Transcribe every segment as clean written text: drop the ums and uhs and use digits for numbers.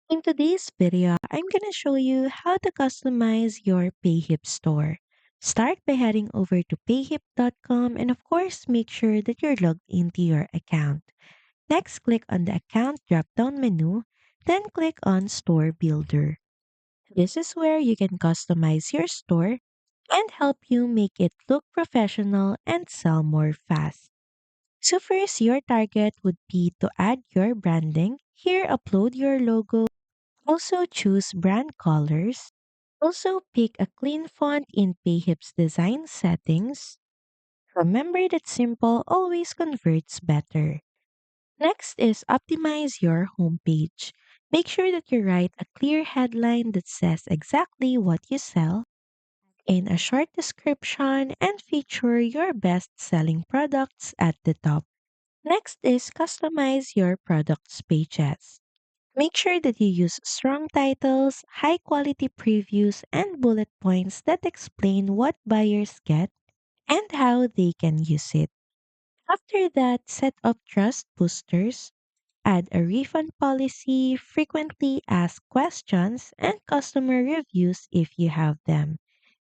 In today's video, I'm going to show you how to customize your Payhip store. Start by heading over to payhip.com and of course, make sure that you're logged into your account. Next, click on the account drop-down menu, then click on Store Builder. This is where you can customize your store and help you make it look professional and sell more fast. So first, your target would be to add your branding. Here, upload your logo. Also choose brand colors. Also pick a clean font in Payhip's design settings. Remember that simple always converts better. Next is optimize your homepage. Make sure that you write a clear headline that says exactly what you sell in a short description and feature your best selling products at the top. Next is customize your products pages. Make sure that you use strong titles, high quality previews, and bullet points that explain what buyers get and how they can use it. After that, set up trust boosters, add a refund policy, frequently asked questions, and customer reviews if you have them.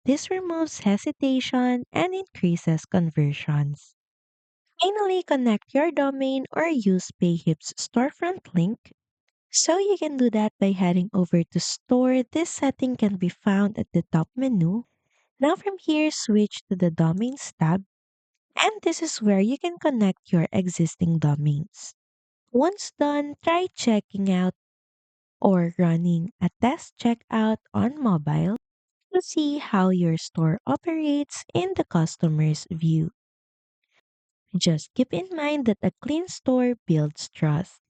This removes hesitation and increases conversions. Finally, connect your domain or use Payhip's storefront link. So you can do that by heading over to store. This setting can be found at the top menu. Now from here, switch to the domains tab. And this is where you can connect your existing domains. Once done, try checking out or running a test checkout on mobile to see how your store operates in the customer's view. Just keep in mind that a clean store builds trust,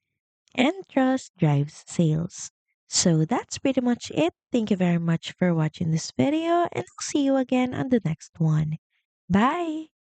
and trust drives sales. So that's pretty much it. Thank you very much for watching this video, and I'll see you again on the next one. Bye!